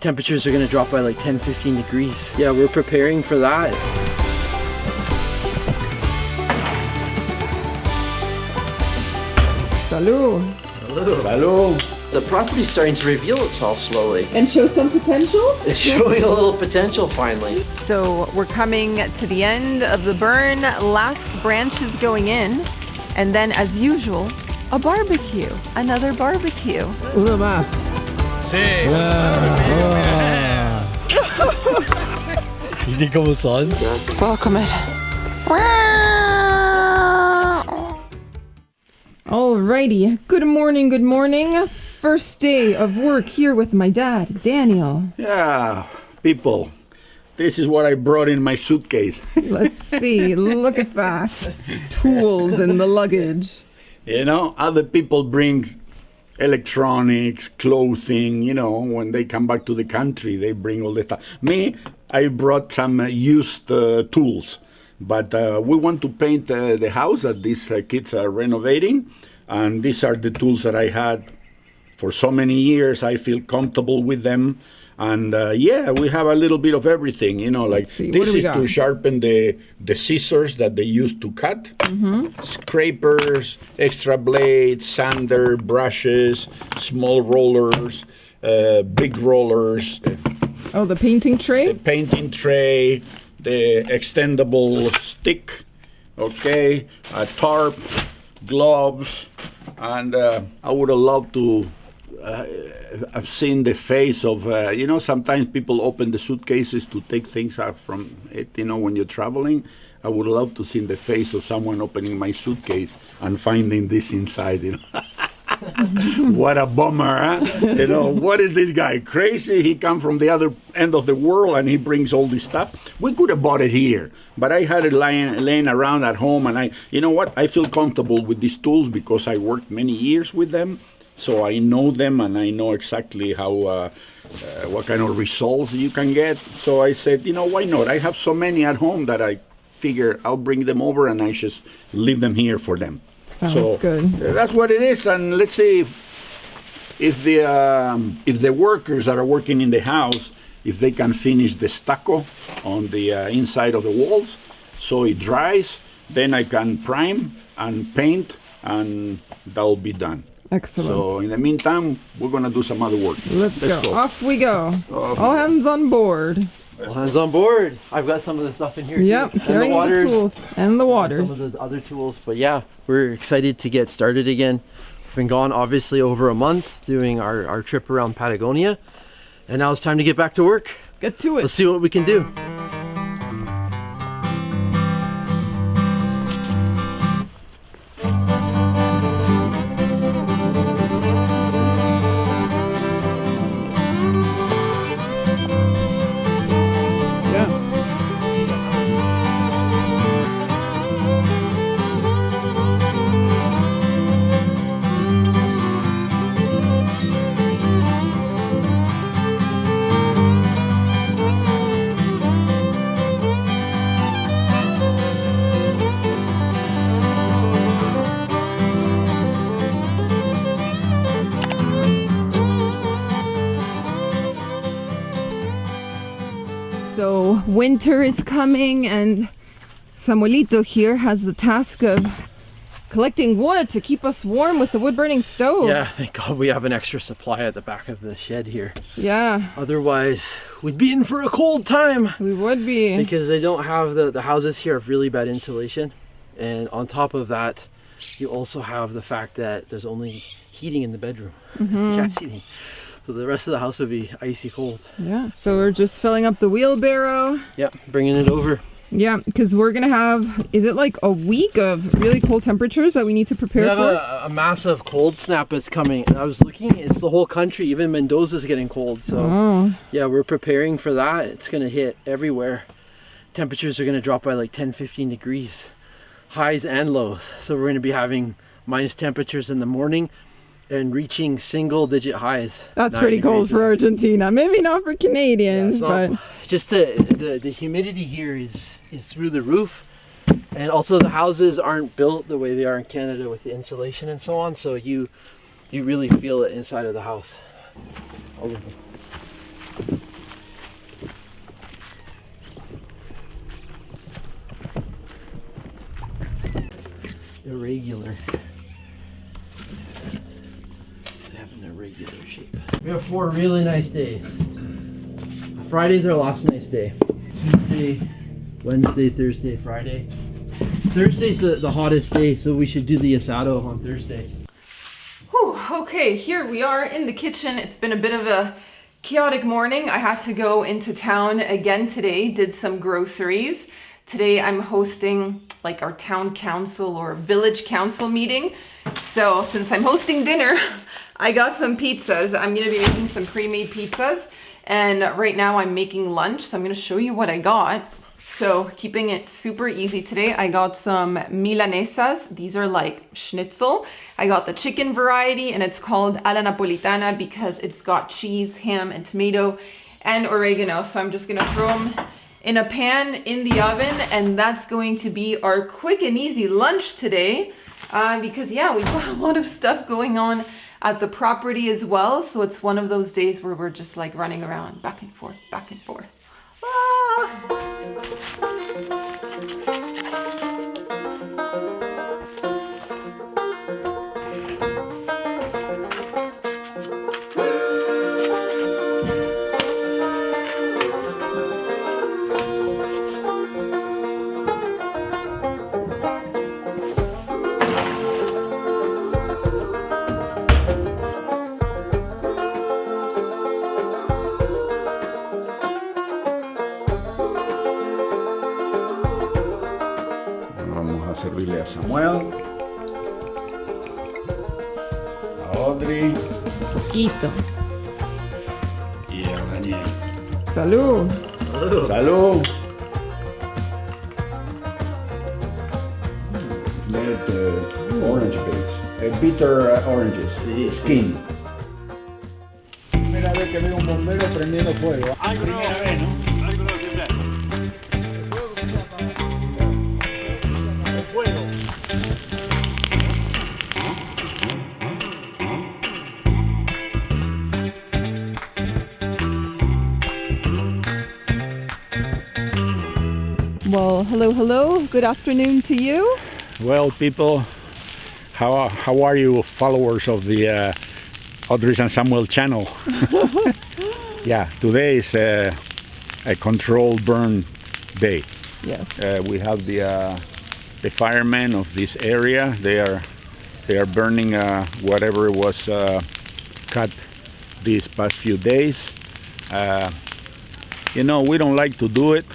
Temperatures are gonna drop by like 10-15 degrees. Yeah, we're preparing for that. Salud. Hello. Hello. The property's starting to reveal itself slowly. And show some potential? It's showing a little potential finally. So we're coming to the end of the burn. Last branch is going in. And then as usual, a barbecue. Another barbecue. Uno más. Sí. Hindi como son? Welcome it. Alrighty. Good morning, good morning. First day of work here with my dad, Daniel. Yeah, people, this is what I brought in my suitcase. Let's see. Look at that. Tools in the luggage. You know, other people bring electronics, clothing, you know, when they come back to the country, they bring all the stuff. Me, I brought some used tools, but we want to paint the house that these kids are renovating, and these are the tools that I had for so many years. I feel comfortable with them. And yeah, we have a little bit of everything, you know, like this is to sharpen the scissors that they use to cut, scrapers, extra blades, sander, brushes, small rollers, big rollers. Oh, the painting tray? The painting tray, the extendable stick, okay, a tarp, gloves, and I would have loved to. I've seen the face of, you know, sometimes people open the suitcases to take things out from it, you know, when you're traveling. I would love to see the face of someone opening my suitcase and finding this inside, you know. What a bummer, huh? You know, what is this guy, crazy? He come from the other end of the world and he brings all this stuff. We could have bought it here, but I had it laying around at home, and you know what? I feel comfortable with these tools because I worked many years with them. So I know them, and I know exactly how, what kind of results you can get. So I said, you know, why not? I have so many at home that I figure I'll bring them over and I just leave them here for them. Sounds good. That's what it is. And let's see if the workers that are working in the house, if they can finish the stucco on the inside of the walls, so it dries, then I can prime and paint, and that'll be done. Excellent. So in the meantime, we're going to do some other work. Let's go. Off we go. All hands on board. All hands on board. I've got some of the stuff in here. Yep, carrying the tools and the waters. Some of the other ttools. But yeah, we're excited to get started again. We've been gone obviously over a month doing our trip around Patagonia. And now it's time to get back to work. Get to it. Let's see what we can do. So winter is coming, and Samuelito here has the task of collecting wood to keep us warm with the wood burning stove. Yeah, thank God we have an extra supply at the back of the shed here. Yeah. Otherwise, we'd be in for a cold time. We would be. Because they don't have, the houses here have really bad insulation. And on top of that, you also have the fact that there's only heating in the bedroom. Gas heating. So the rest of the house would be icy cold. Yeah, so we're just filling up the wheelbarrow. Yep, bringing it over. Yeah, because we're gonna have, is it like a week of really cold temperatures that we need to prepare for? We have a massive cold snap that's coming. And I was looking, it's the whole country, even Mendoza's getting cold. So yeah, we're preparing for that. It's gonna hit everywhere. Temperatures are gonna drop by like 10-15 degrees, highs and lows. So we're gonna be having minus temperatures in the morning and reaching single-digit highs. That's pretty cold for Argentina. Maybe not for Canadians, but just the humidity here is through the roof, and also the houses aren't built the way they are in Canada with the insulation and so on. So you really feel it inside of the house. irregular. They have an irregular shape. We have 4 really nice days. Friday's our last nice day. Tuesday, Wednesday, Thursday, Friday. Thursday's the hottest day, so we should do the asado on Thursday. Whew, okay, here we are in the kitchen. It's been a bit of a chaotic morning. I had to go into town again today, did some groceries. Today I'm hosting like our town council or village council meeting. So since I'm hosting dinner, I got some pizzas. I'm gonna be making some pre-made pizzas. And right now I'm making lunch, so I'm gonna show you what I got. So keeping it super easy today, I got some milanesas. These are like schnitzel. I got the chicken variety and it's called alla napolitana because it's got cheese, ham, and tomato and oregano. So I'm just gonna throw them in a pan in the oven, and that's going to be our quick and easy lunch today. Because yeah, we've got a lot of stuff going on at the property as well. So it's one of those days where we're just like running around back and forth, back and forth. Ah! Servirle a Samuel, a Audrey Poquito. y a Daniel. Salud. Salud. Let orange base, bitter oranges, skin. Primera vez que veo un bombero prendiendo fuego. Primera vez, ¿no? Well, hello. Good afternoon to you. Well, people, how are you, followers of the Audrey and Samuel channel? Yeah, today is a controlled burn day. Yes. We have the firemen of this area. They are burning whatever was cut these past few days. You know, we don't like to do it,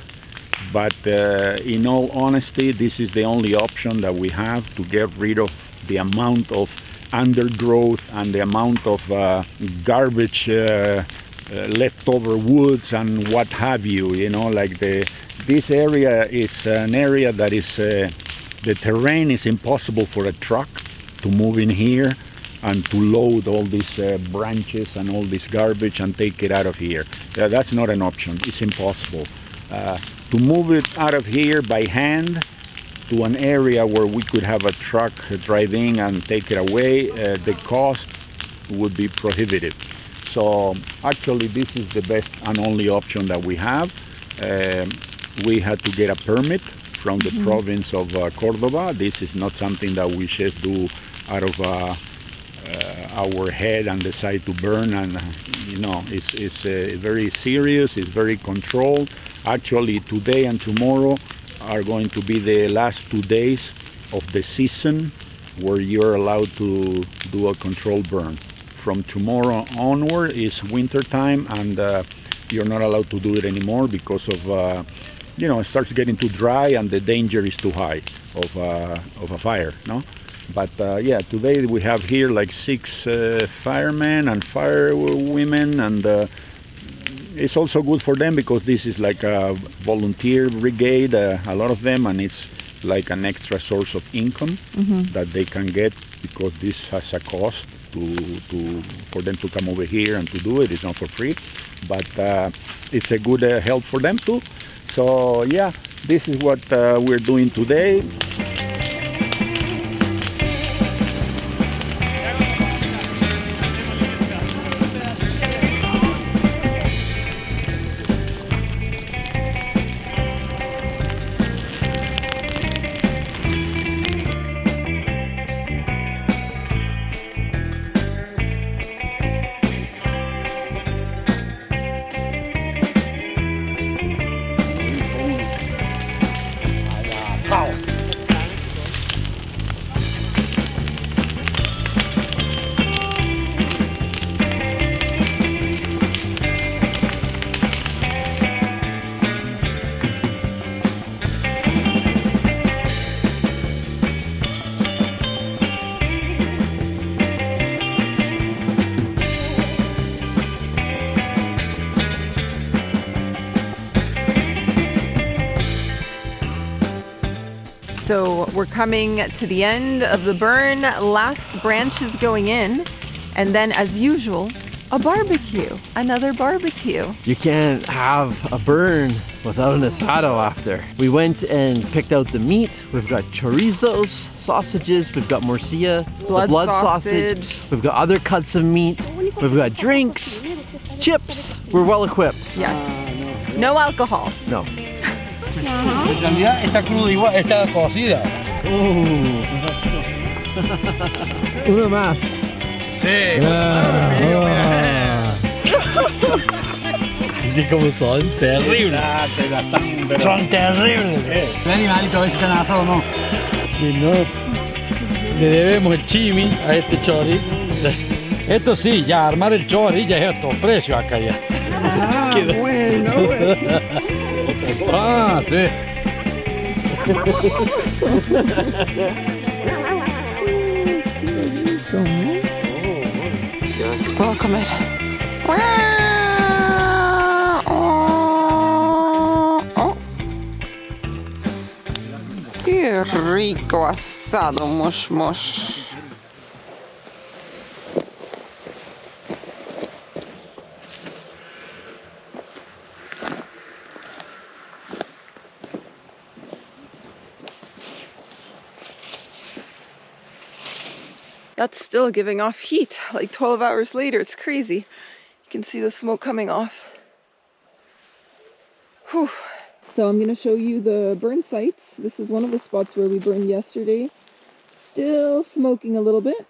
but in all honesty, this is the only option that we have to get rid of the amount of undergrowth and the amount of garbage, leftover woods and what have you. You know, like this area is an area that is the terrain is impossible for a truck to move in here and to load all these branches and all this garbage and take it out of here. That's not an option. It's impossible. To move it out of here by hand to an area where we could have a truck drive in and take it away, the cost would be prohibitive. So actually this is the best and only option that we have. We had to get a permit from the province of Cordoba. This is not something that we just do out of our head and decide to burn, and you know, it's very serious, it's very controlled. Actually today and tomorrow are going to be the last 2 days of the season where you're allowed to do a controlled burn. From tomorrow onward is winter time, and you're not allowed to do it anymore because of you know, it starts getting too dry and the danger is too high of a fire, no? But yeah, today we have here like 6 firemen and firewomen, and it's also good for them because this is like a volunteer brigade, a lot of them, and it's like an extra source of income that they can get because this has a cost for them to come over here and to do it. It's not for free, but it's a good help for them too. So yeah, this is what we're doing today. So we're coming to the end of the burn. Last branch is going in. And then, as usual, a barbecue. Another barbecue. You can't have a burn without an asado after. We went and picked out the meat. We've got chorizos, sausages. We've got morcilla, Blood the blood sausage. sausage. We've got other cuts of meat. We've got drinks, chips. We're well equipped. Yes. No alcohol. No. En realidad está crudo igual, está cocida. Uno más. Sí. ¿Viste cómo son? Terribles. Son terribles. El animalito a ver si están asados o no. Y no, le debemos el chimi a este chori. Esto sí, ya armar el chori ya es otro precio acá ya. Ah, bueno. Ah, sí. Welcome it. Qué rico asado, mosh mosh. That's still giving off heat, like 12 hours later. It's crazy. You can see the smoke coming off. Whew. So I'm going to show you the burn sites. This is one of the spots where we burned yesterday. Still smoking a little bit.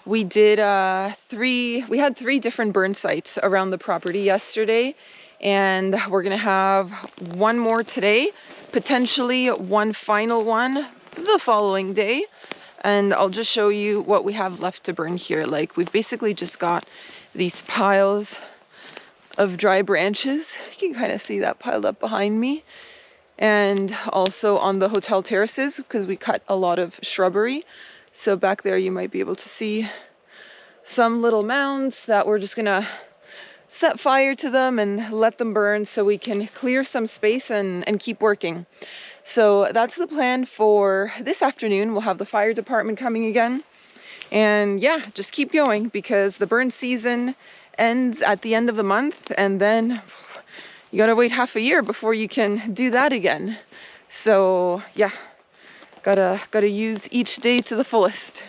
We did we had three different burn sites around the property yesterday, and we're going to have one more today, potentially one final one the following day. And I'll just show you what we have left to burn here. Like, we've basically just got these piles of dry branches. You can kind of see that piled up behind me. And also on the hotel terraces, because we cut a lot of shrubbery. So back there you might be able to see some little mounds that we're just gonna set fire to them and let them burn so we can clear some space and keep working. So that's the plan for this afternoon. We'll have the fire department coming again. And yeah, just keep going because the burn season ends at the end of the month, and then you gotta wait half a year before you can do that again. So yeah, gotta use each day to the fullest.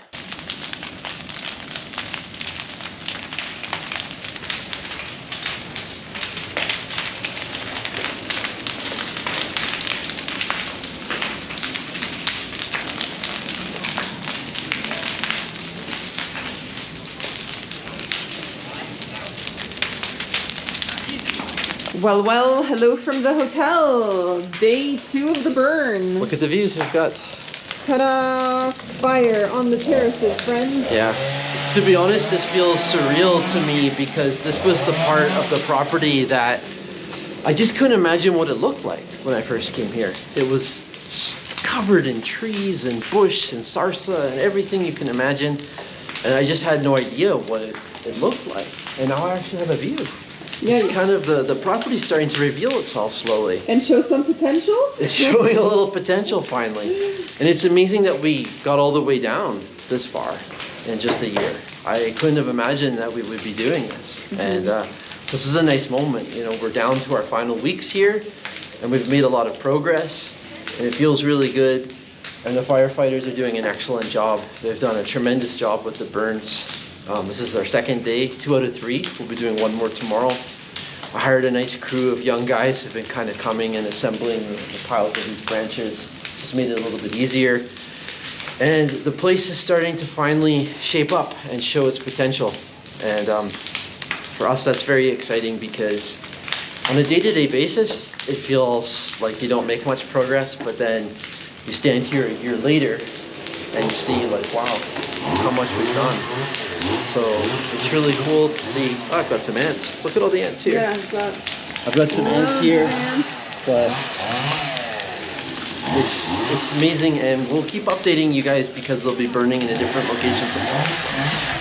Well, hello from the hotel. Day 2 of the burn. Look at the views we've got. Ta-da! Fire on the terraces, friends. Yeah. To be honest, this feels surreal to me because this was the part of the property that I just couldn't imagine what it looked like when I first came here. It was covered in trees and bush and sarsa and everything you can imagine. And I just had no idea what it looked like. And now I actually have a view. Yeah, It's kind of the property's starting to reveal itself slowly. and show some potential? It's showing a little potential finally. And it's amazing that we got all the way down this far in just a year. I couldn't have imagined that we would be doing this. And this is a nice moment. You know, we're down to our final weeks here and we've made a lot of progress and it feels really good. And the firefighters are doing an excellent job. They've done a tremendous job with the burns. This is our second day, 2 out of 3. We'll be doing one more tomorrow. I hired a nice crew of young guys who've been kind of coming and assembling the piles of these branches. Just made it a little bit easier. And the place is starting to finally shape up and show its potential. And for us, that's very exciting because on a day-to-day basis, it feels like you don't make much progress, but then you stand here a year later and you see like, wow, how much we've done. So it's really cool to see. Oh, I've got some ants. Look at all the ants here. Yeah, I've got some ants here, but it's amazing, and we'll keep updating you guys because they'll be burning in a different location tomorrow. So.